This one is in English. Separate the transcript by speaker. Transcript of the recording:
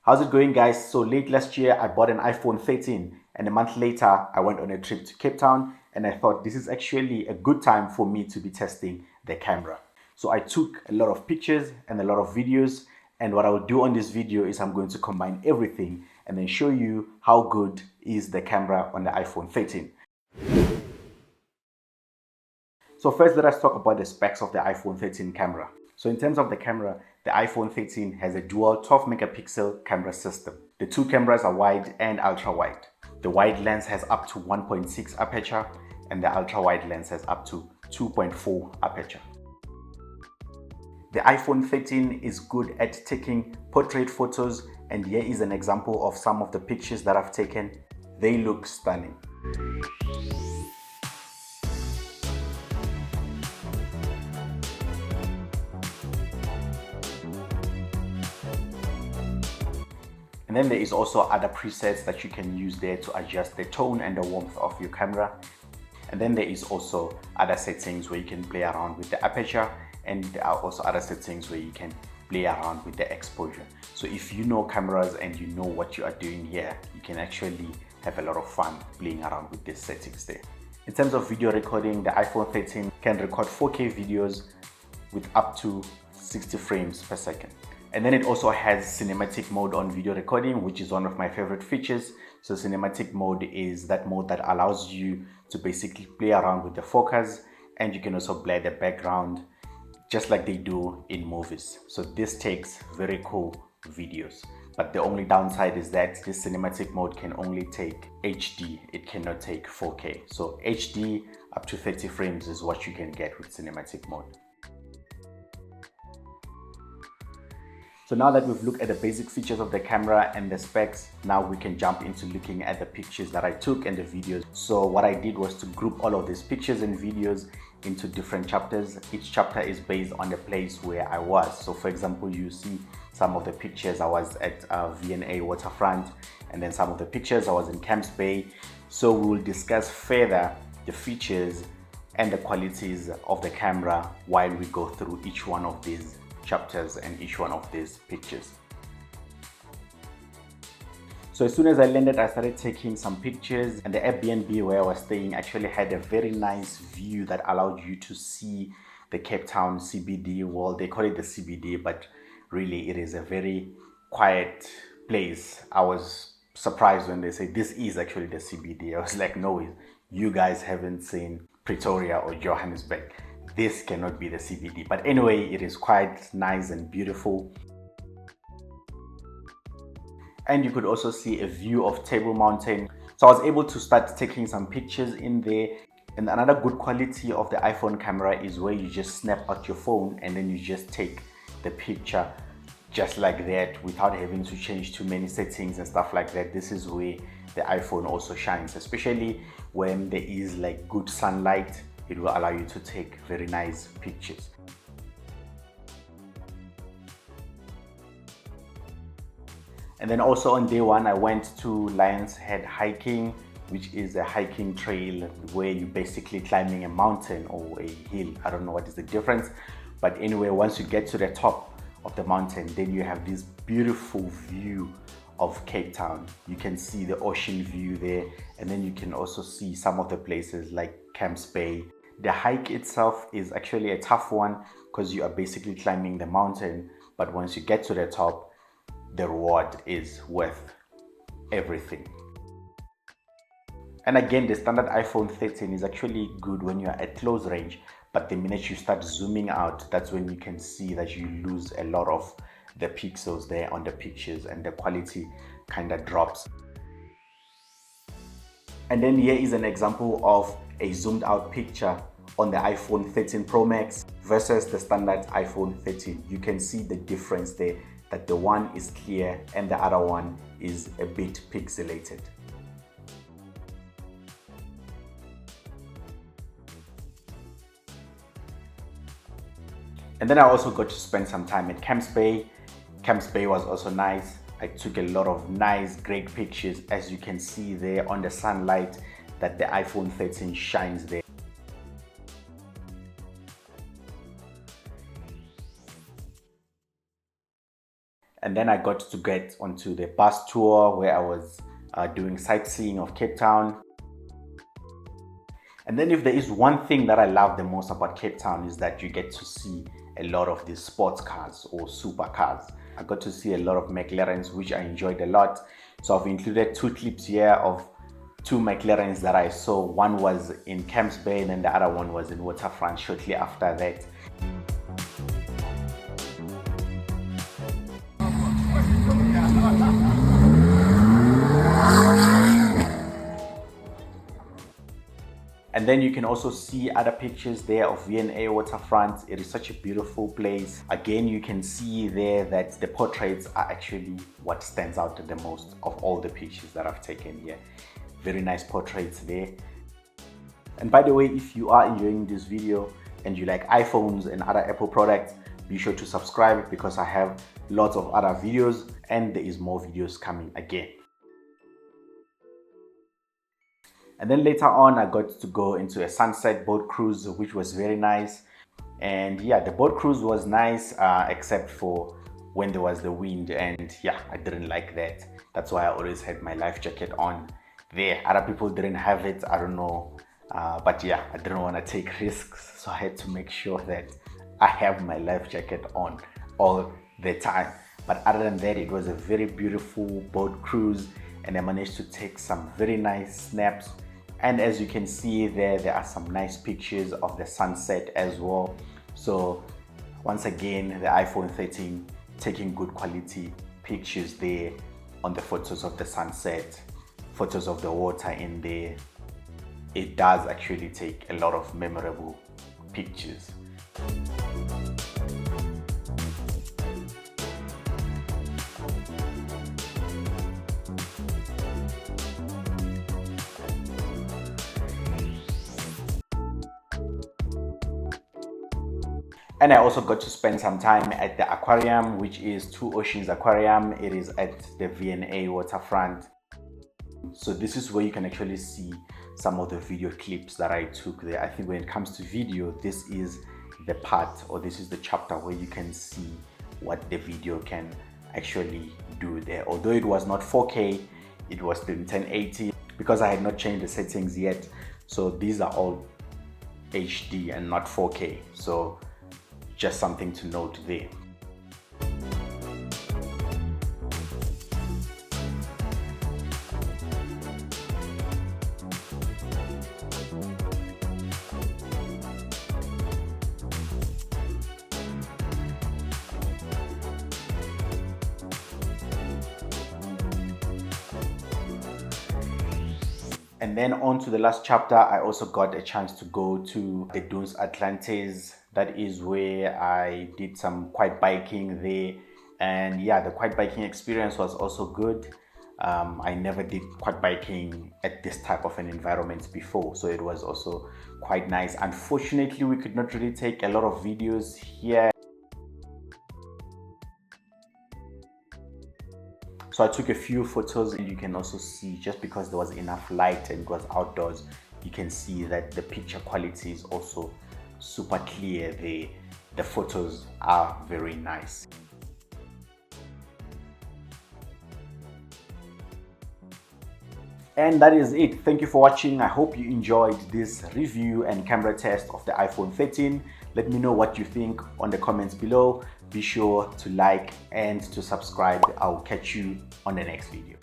Speaker 1: How's it going, guys? So late last year I bought an iPhone 13 and a month later I went on a trip to Cape Town and I thought this is actually a good time for me to be testing the camera. So I took a lot of pictures and a lot of videos, and what I will do on this video is I'm going to combine everything and then show you how good is the camera on the iPhone 13. So first, let us talk about the specs of the iPhone 13 camera. So in terms of the camera, the iPhone 13 has a dual 12 megapixel camera system. The two cameras are wide and ultra wide. The wide lens has up to 1.6 aperture and the ultra wide lens has up to 2.4 aperture. The iPhone 13 is good at taking portrait photos, and here is an example of some of the pictures that I've taken. They look stunning. And then there is also other presets that you can use there to adjust the tone and the warmth of your camera. And then there is also other settings where you can play around with the aperture, and there are also other settings where you can play around with the exposure. So if you know cameras and you know what you are doing here, you can actually have a lot of fun playing around with these settings there. In terms of video recording, the iPhone 13 can record 4K videos with up to 60 frames per second. And then it also has cinematic mode on video recording, which is one of my favorite features. So cinematic mode is that mode that allows you to basically play around with the focus, and you can also blur the background just like they do in movies. So this takes very cool videos. But the only downside is that this cinematic mode can only take HD. It cannot take 4K. So HD up to 30 frames is what you can get with cinematic mode. So now that we've looked at the basic features of the camera and the specs, now we can jump into looking at the pictures that I took and the videos. So what I did was to group all of these pictures and videos into different chapters. Each chapter is based on the place where I was. So for example, you see some of the pictures I was at V&A Waterfront, and then some of the pictures I was in Camps Bay. So we will discuss further the features and the qualities of the camera while we go through each one of these chapters and each one of these pictures. So as soon as I landed, I started taking some pictures, and the Airbnb where I was staying actually had a very nice view that allowed you to see the Cape Town CBD. Well, they call it the CBD, but really it is a very quiet place. I was surprised when they said this is actually the CBD. I was like, no, you guys haven't seen Pretoria or Johannesburg. This cannot be the CBD. But anyway, it is quite nice and beautiful. And you could also see a view of Table Mountain. So I was able to start taking some pictures in there. And another good quality of the iPhone camera is where you just snap out your phone and then you just take the picture just like that without having to change too many settings and stuff like that. This is where the iPhone also shines, especially when there is like good sunlight. It will allow you to take very nice pictures. And then also on day one, I went to Lion's Head hiking, which is a hiking trail where you're basically climbing a mountain or a hill. I don't know what is the difference, but anyway, once you get to the top of the mountain, then you have this beautiful view of Cape Town. You can see the ocean view there, and then you can also see some of the places like Camps Bay. The hike itself is actually a tough one because you are basically climbing the mountain, but once you get to the top, the reward is worth everything. And again, the standard iPhone 13 is actually good when you are at close range, but the minute you start zooming out, that's when you can see that you lose a lot of the pixels there on the pictures and the quality kind of drops. And then here is an example of a zoomed out picture on the iPhone 13 Pro Max versus the standard iPhone 13. You can see the difference there, that the one is clear and the other one is a bit pixelated. And then I also got to spend some time at Camps Bay. Camps Bay was also nice. I took a lot of nice, great pictures, as you can see there on the sunlight that the iPhone 13 shines there. And And then I got to get onto the bus tour where I was doing sightseeing of Cape Town. And then if there is one thing that I love the most about Cape Town is that you get to see a lot of these sports cars or supercars. I got to see a lot of McLarens, which I enjoyed a lot. So I've included 2 clips here of 2 McLarens that I saw. One was in Camps Bay and then the other one was in Waterfront shortly after that. And then you can also see other pictures there of V&A Waterfront. It is such a beautiful place. Again, you can see there that the portraits are actually what stands out the most of all the pictures that I've taken here. Very nice portraits there. And by the way, if you are enjoying this video and you like iPhones and other Apple products, be sure to subscribe because I have lots of other videos and there is more videos coming again. And then later on, I got to go into a sunset boat cruise, which was very nice. And yeah, the boat cruise was nice, except for when there was the wind. And yeah, I didn't like that. That's why I always had my life jacket on there. Other people didn't have it, I don't know. But yeah, I didn't want to take risks. So I had to make sure that I have my life jacket on all the time. But other than that, it was a very beautiful boat cruise. And I managed to take some very nice snaps. And as you can see there are some nice pictures of the sunset as well. So once again, the iPhone 13 taking good quality pictures there on the photos of the sunset, photos of the water in there. It does actually take a lot of memorable pictures. And I also got to spend some time at the aquarium, which is Two Oceans Aquarium. It is at the V&A Waterfront. So this is where you can actually see some of the video clips that I took there. I think when it comes to video, this is the part, or this is the chapter where you can see what the video can actually do there. Although it was not 4K, it was still 1080 because I had not changed the settings yet. So these are all HD and not 4K. So just something to note there. And then on to the last chapter, I also got a chance to go to the Dunes Atlantis. That is where I did some quad biking there. And yeah, the quad biking experience was also good. I never did quad biking at this type of an environment before, so it was also quite nice. Unfortunately, we could not really take a lot of videos here. So I took a few photos, and you can also see, just because there was enough light and it was outdoors, you can see that the picture quality is also super clear there. The photos are very nice. And that is it. Thank you for watching. I hope you enjoyed this review and camera test of the iPhone 13. Let me know what you think on the comments below. Be sure to like and to subscribe. I'll catch you on the next video.